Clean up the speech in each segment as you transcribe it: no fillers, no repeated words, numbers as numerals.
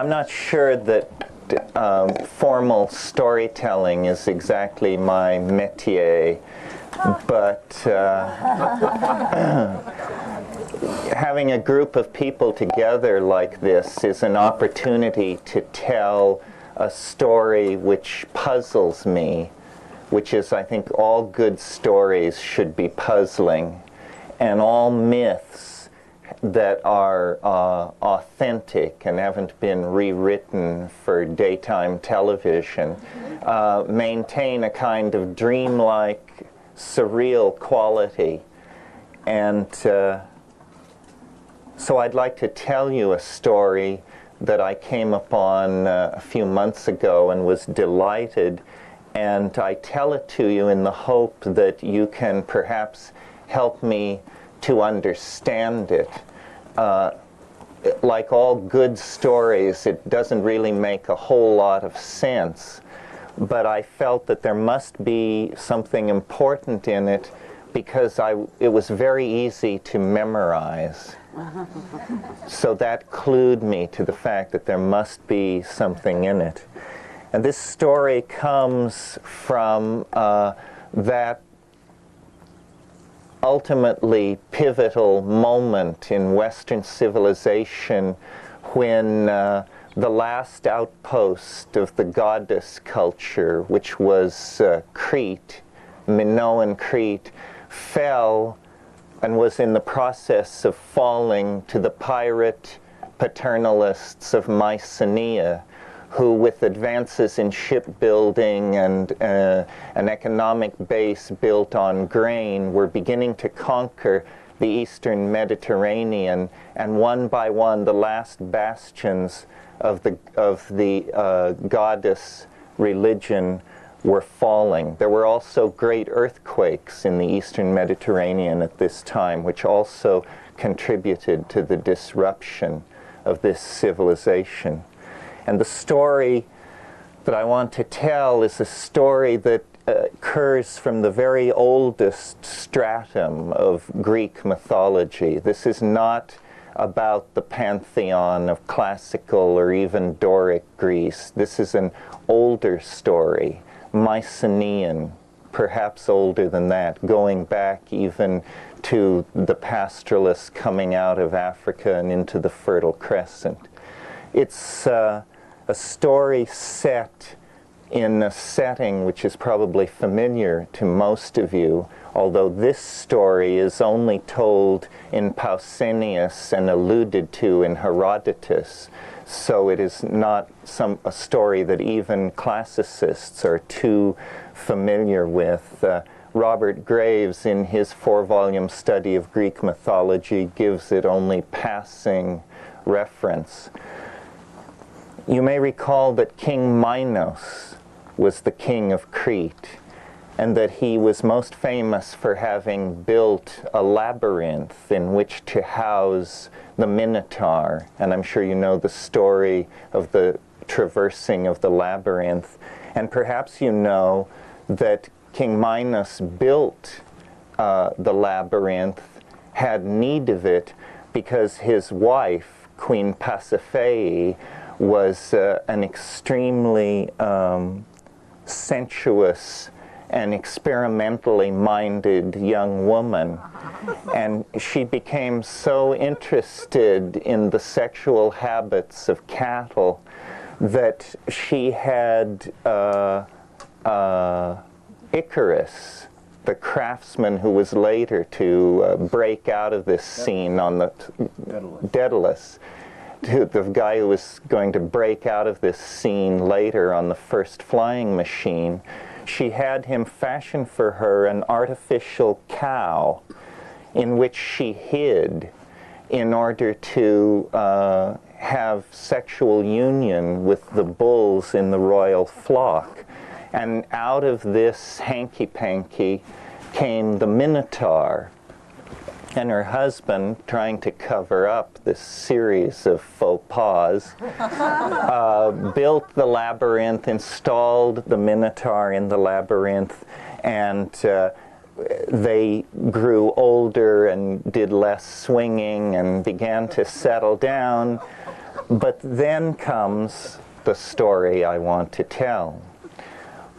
I'm not sure that formal storytelling is exactly my métier, but having a group of people together like this is an opportunity to tell a story which puzzles me, which is, I think, all good stories should be puzzling, and all myths that are authentic and haven't been rewritten for daytime television maintain a kind of dreamlike, surreal quality. And so I'd like to tell you a story that I came upon a few months ago and was delighted, and I tell it to you in the hope that you can perhaps help me to understand it. Like all good stories, it doesn't really make a whole lot of sense, but I felt that there must be something important in it because it was very easy to memorize. So that clued me to the fact that there must be something in it. And this story comes from that ultimately pivotal moment in Western civilization when the last outpost of the goddess culture, which was Crete, Minoan Crete, fell and was in the process of falling to the pirate paternalists of Mycenaean, who, with advances in shipbuilding and an economic base built on grain, were beginning to conquer the eastern Mediterranean, and one by one the last bastions of the goddess religion were falling. There were also great earthquakes in the eastern Mediterranean at this time, which also contributed to the disruption of this civilization. And the story that I want to tell is a story that occurs from the very oldest stratum of Greek mythology. This is not about the pantheon of classical or even Doric Greece. This is an older story, Mycenaean, perhaps older than that, going back even to the pastoralists coming out of Africa and into the Fertile Crescent. It's a story set in a setting which is probably familiar to most of you, although this story is only told in Pausanias and alluded to in Herodotus, so it is not a story that even classicists are too familiar with. Robert Graves, in his 4-volume study of Greek mythology, gives it only passing reference. You may recall that King Minos was the king of Crete, and that he was most famous for having built a labyrinth in which to house the Minotaur. And I'm sure you know the story of the traversing of the labyrinth. And perhaps you know that King Minos built the labyrinth, had need of it, because his wife, Queen Pasiphae, was an extremely sensuous and experimentally minded young woman. And she became so interested in the sexual habits of cattle that she had Icarus, the craftsman who was later to break out of this scene on the Daedalus, the guy who was going to break out of this scene later on the first flying machine. She had him fashion for her an artificial cow in which she hid in order to have sexual union with the bulls in the royal flock. And out of this hanky-panky came the Minotaur. And her husband, trying to cover up this series of faux pas, built the labyrinth, installed the Minotaur in the labyrinth, and they grew older and did less swinging and began to settle down. But then comes the story I want to tell,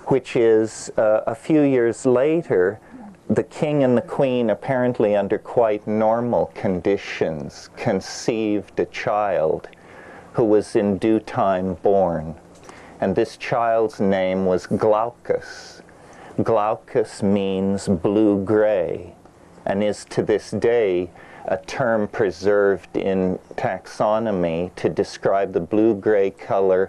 which is a few years later, the king and the queen, apparently under quite normal conditions, conceived a child who was in due time born. And this child's name was Glaucus. Glaucus means blue-gray, and is to this day a term preserved in taxonomy to describe the blue-gray color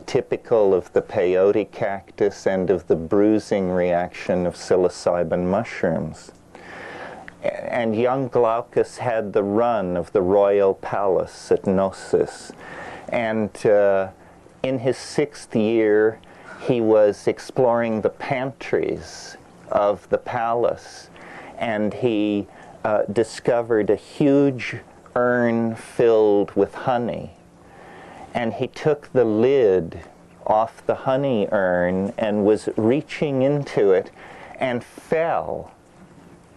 typical of the peyote cactus and of the bruising reaction of psilocybin mushrooms. And young Glaucus had the run of the royal palace at Knossos. And in his 6th year, he was exploring the pantries of the palace, and he discovered a huge urn filled with honey. And he took the lid off the honey urn and was reaching into it and fell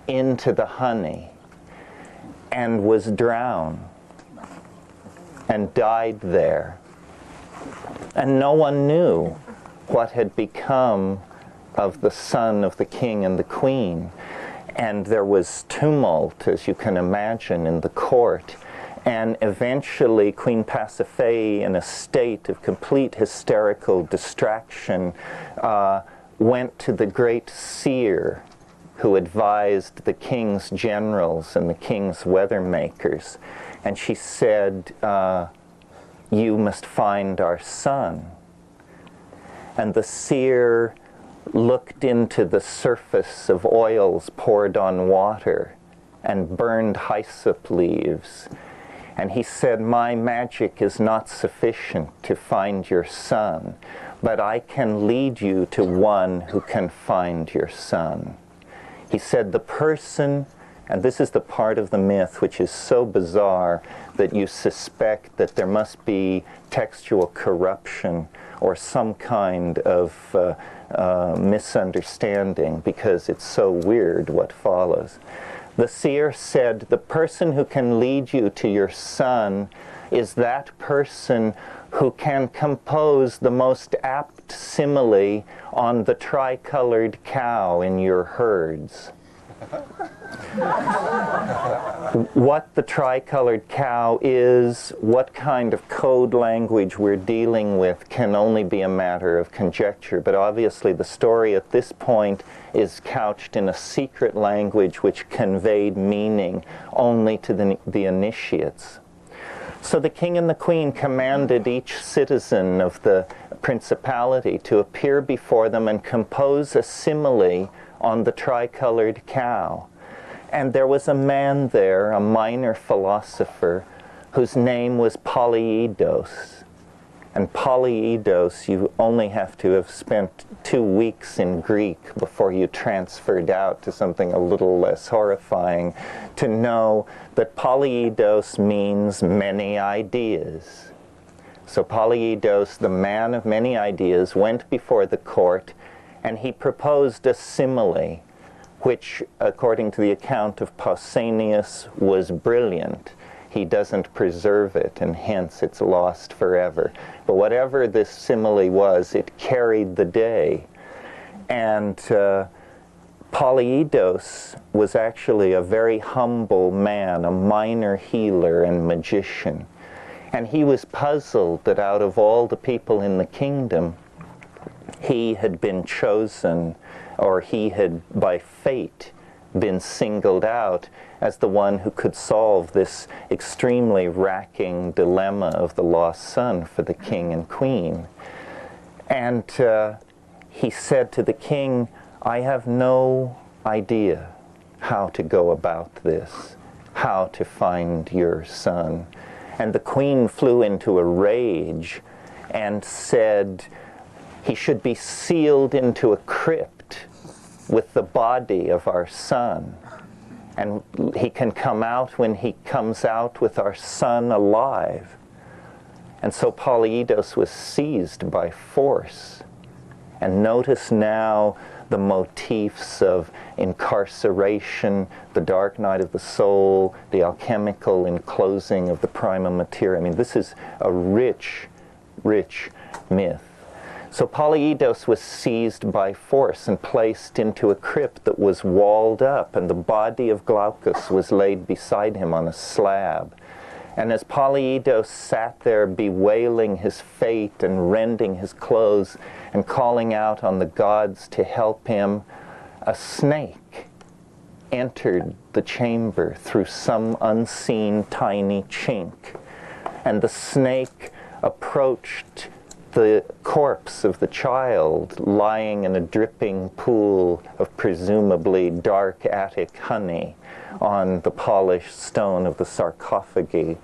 into the honey and was drowned and died there. And no one knew what had become of the son of the king and the queen. And there was tumult, as you can imagine, in the court. And eventually Queen Pasiphae, in a state of complete hysterical distraction, went to the great seer who advised the king's generals and the king's weather makers. And she said, "You must find our son." And the seer looked into the surface of oils poured on water and burned hyssop leaves. And he said, "My magic is not sufficient to find your son, but I can lead you to one who can find your son." He said, "The person," and this is the part of the myth which is so bizarre that you suspect that there must be textual corruption or some kind of misunderstanding, because it's so weird what follows. The seer said, "The person who can lead you to your son is that person who can compose the most apt simile on the tricolored cow in your herds." What the tricolored cow is, what kind of code language we're dealing with, can only be a matter of conjecture. But obviously the story at this point is couched in a secret language which conveyed meaning only to the initiates. So the king and the queen commanded each citizen of the principality to appear before them and compose a simile on the tricolored cow. And there was a man there, a minor philosopher, whose name was Polyidus. And Polyidus, you only have to have spent 2 weeks in Greek before you transferred out to something a little less horrifying to know that Polyidus means many ideas. So Polyidus, the man of many ideas, went before the court, and he proposed a simile, which, according to the account of Pausanias, was brilliant. He doesn't preserve it, and hence it's lost forever. But whatever this simile was, it carried the day. And Polyidus was actually a very humble man, a minor healer and magician. And he was puzzled that out of all the people in the kingdom, he had been chosen, or he had, by fate, been singled out as the one who could solve this extremely racking dilemma of the lost son for the king and queen. And he said to the king, "I have no idea how to go about this, how to find your son." And the queen flew into a rage and said, "He should be sealed into a crypt with the body of our son, and he can come out when he comes out with our son alive." And so Polyidus was seized by force. And notice now the motifs of incarceration, the dark night of the soul, the alchemical enclosing of the prima materia. I mean, this is a rich, rich myth. So Polyidus was seized by force and placed into a crypt that was walled up, and the body of Glaucus was laid beside him on a slab. And as Polyidus sat there bewailing his fate and rending his clothes and calling out on the gods to help him, a snake entered the chamber through some unseen tiny chink. And the snake approached the corpse of the child lying in a dripping pool of presumably dark attic honey on the polished stone of the sarcophagi.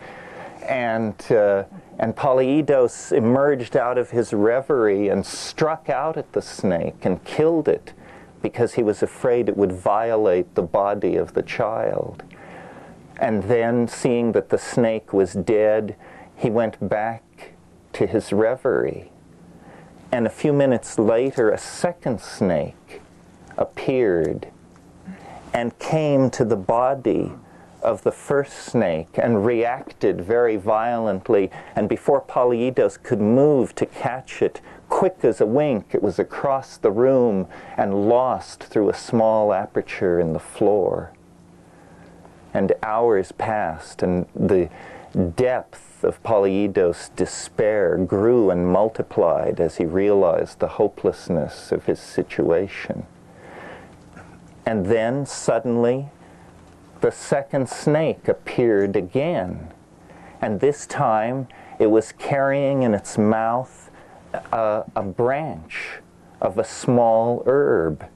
And Polyidus emerged out of his reverie and struck out at the snake and killed it because he was afraid it would violate the body of the child. And then, seeing that the snake was dead, he went back to his reverie. And a few minutes later, a second snake appeared and came to the body of the first snake and reacted very violently. And before Polyidus could move to catch it, quick as a wink, it was across the room and lost through a small aperture in the floor. And hours passed, and the depth of Polyidus' despair grew and multiplied as he realized the hopelessness of his situation. And then, suddenly, the second snake appeared again. And this time, it was carrying in its mouth a branch of a small herb.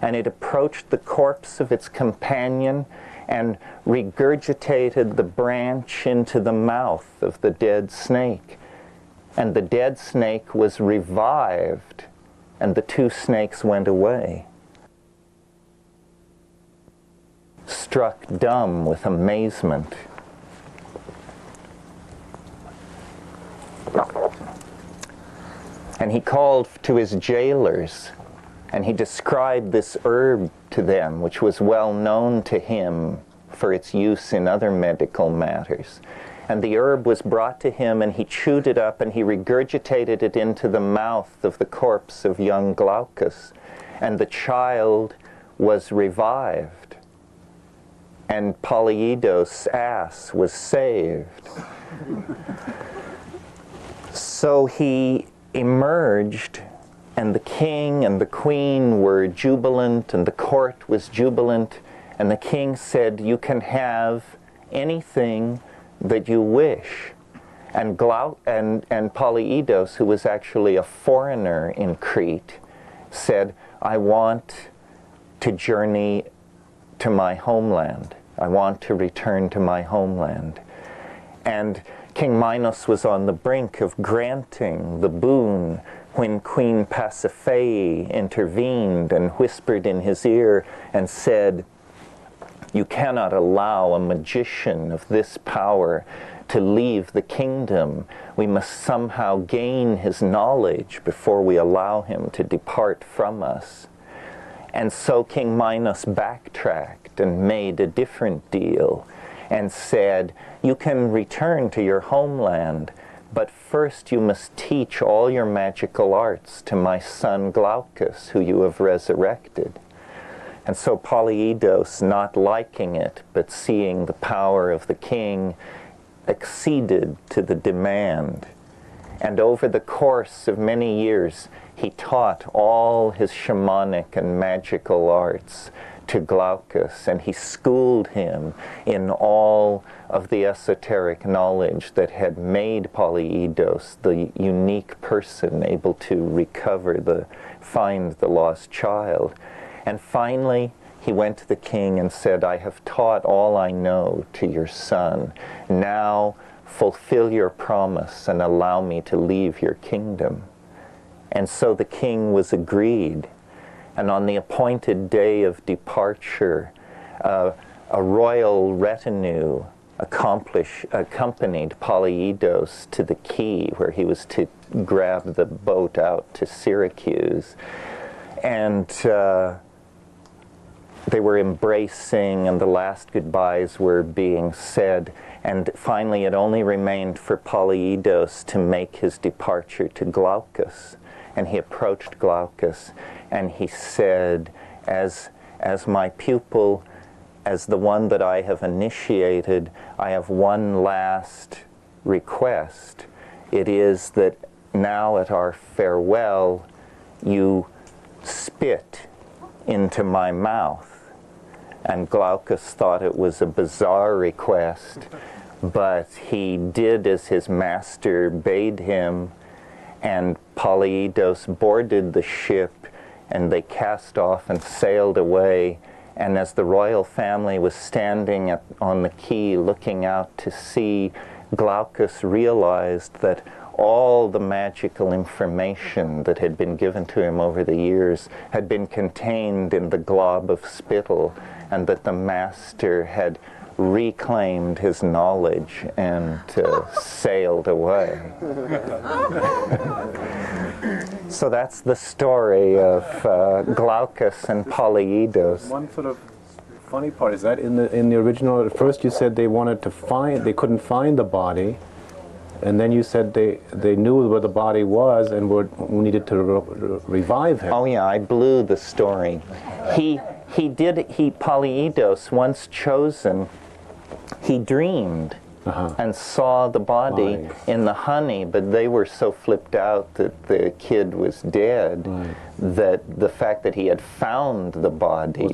And it approached the corpse of its companion and regurgitated the branch into the mouth of the dead snake. And the dead snake was revived, and the two snakes went away. Struck dumb with amazement. And he called to his jailers, and he described this herb to them, which was well known to him for its use in other medical matters. And the herb was brought to him, and he chewed it up, and he regurgitated it into the mouth of the corpse of young Glaucus. And the child was revived. And Polyidus' ass was saved. So he emerged, and the king and the queen were jubilant, and the court was jubilant, and the king said, "You can have anything that you wish." And Polyidus, who was actually a foreigner in Crete, said, "I want to journey to my homeland. I want to return to my homeland." And King Minos was on the brink of granting the boon when Queen Pasiphae intervened and whispered in his ear and said, "You cannot allow a magician of this power to leave the kingdom. We must somehow gain his knowledge before we allow him to depart from us." And so King Minos backtracked and made a different deal and said, "You can return to your homeland, but first you must teach all your magical arts to my son Glaucus, who you have resurrected." And so Polyidus, not liking it, but seeing the power of the king, acceded to the demand. And over the course of many years, he taught all his shamanic and magical arts to Glaucus, and he schooled him in all of the esoteric knowledge that had made Polyidus the unique person able to find the lost child. And finally, he went to the king and said, "I have taught all I know to your son. Now fulfill your promise and allow me to leave your kingdom." And so the king was agreed. And on the appointed day of departure, a royal retinue accompanied Polyidus to the quay where he was to grab the boat out to Syracuse. And they were embracing, and the last goodbyes were being said. And finally, it only remained for Polyidus to make his departure to Glaucus. And he approached Glaucus, and he said, as my pupil, as the one that I have initiated, I have one last request. It is that now at our farewell, you spit into my mouth. And Glaucus thought it was a bizarre request, but he did as his master bade him, and Polyidus boarded the ship, and they cast off and sailed away. And as the royal family was standing on the quay looking out to sea, Glaucus realized that all the magical information that had been given to him over the years had been contained in the glob of spittle, and that the master had reclaimed his knowledge and sailed away. So that's the story of Glaucus and Polyidus. One sort of funny part is that in the original, at first you said they couldn't find the body, and then you said they knew where the body was and needed to revive him. Oh yeah, I blew the story. Polyidus, once chosen, he dreamed and saw the body in the honey, but they were so flipped out that the kid was dead that the fact that he had found the body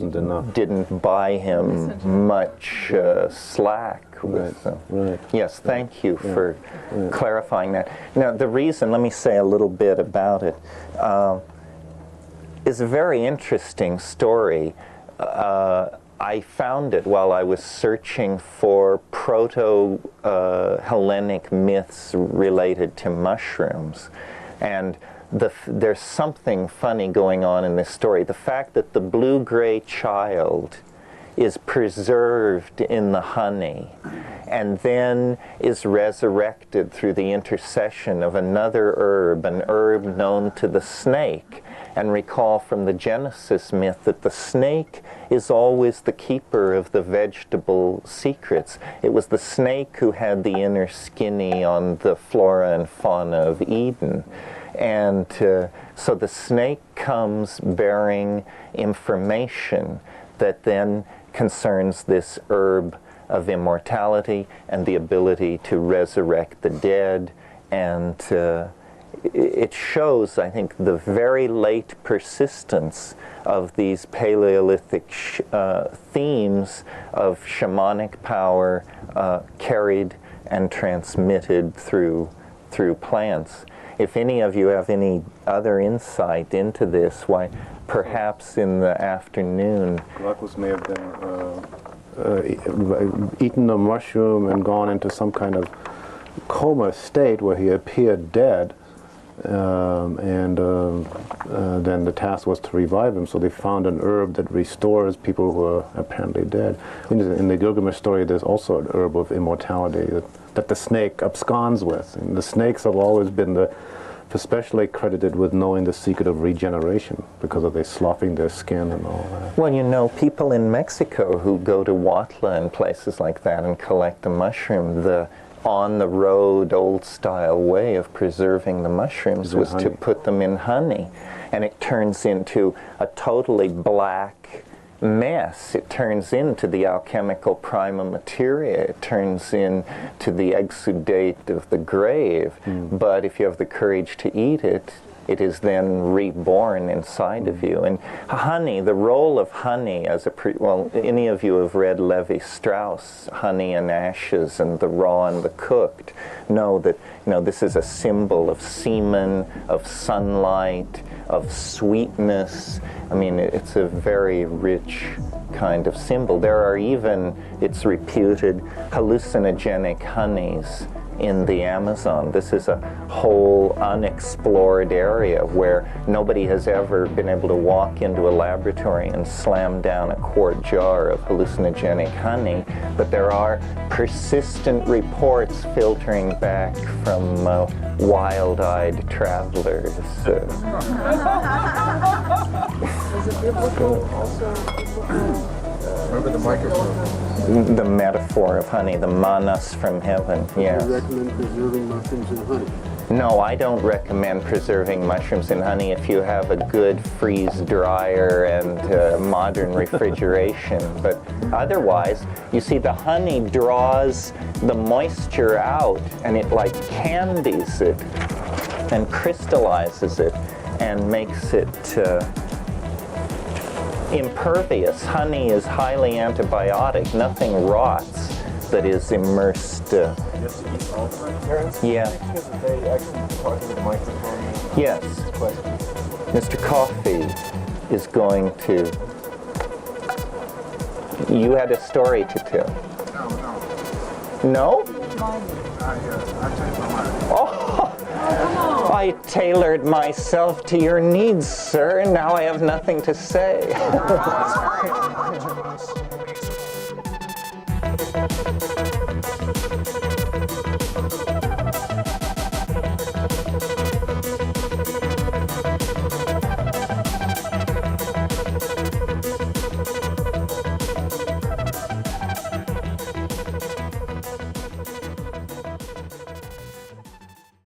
didn't buy him much slack. Yes, thank you for clarifying that. Now, the reason, let me say a little bit about it, is a very interesting story. I found it while I was searching for proto-Hellenic myths related to mushrooms. And there's something funny going on in this story. The fact that the blue-gray child is preserved in the honey and then is resurrected through the intercession of another herb, an herb known to the snake. And recall from the Genesis myth that the snake is always the keeper of the vegetable secrets. It was the snake who had the inner skinny on the flora and fauna of Eden. And so the snake comes bearing information that then concerns this herb of immortality and the ability to resurrect the dead. And it shows, I think, the very late persistence of these Paleolithic themes of shamanic power carried and transmitted through plants. If any of you have any other insight into this, why perhaps in the afternoon. Glaucus may have been eaten a mushroom and gone into some kind of coma state where he appeared dead. Then the task was to revive him, so they found an herb that restores people who are apparently dead. In the Gilgamesh story, there's also an herb of immortality that the snake absconds with. And the snakes have always been especially credited with knowing the secret of regeneration because of their sloughing their skin and all that. Well, you know, people in Mexico who go to Huatla and places like that and collect the mushroom, the on-the-road, old-style way of preserving the mushrooms was to put them in honey. And it turns into a totally black mess. It turns into the alchemical prima materia. It turns into the exudate of the grave. But if you have the courage to eat it, it is then reborn inside of you. And honey, the role of honey as well, any of you have read Levi-Strauss, Honey and Ashes, and the raw and the cooked, know that, you know, this is a symbol of semen, of sunlight, of sweetness. I mean, it's a very rich kind of symbol. There are even, it's reputed, hallucinogenic honeys in the Amazon. This is a whole unexplored area where nobody has ever been able to walk into a laboratory and slam down a quart jar of hallucinogenic honey, but there are persistent reports filtering back from wild-eyed travelers. Is it biblical also? Remember the microphone? The metaphor of honey, the manas from heaven, yes. Do you recommend preserving mushrooms in honey? No, I don't recommend preserving mushrooms in honey if you have a good freeze dryer and modern refrigeration. But otherwise, you see, the honey draws the moisture out and it like candies it and crystallizes it and makes it impervious. Honey is highly antibiotic. Nothing rots that is immersed. Yes, eat all the time, Terence? Yeah. Because they actually talking to the microphone. Yes. Question. Mr. Coffee is going to... You had a story to tell. No? I changed my mind. Oh, I tailored myself to your needs, sir, and now I have nothing to say.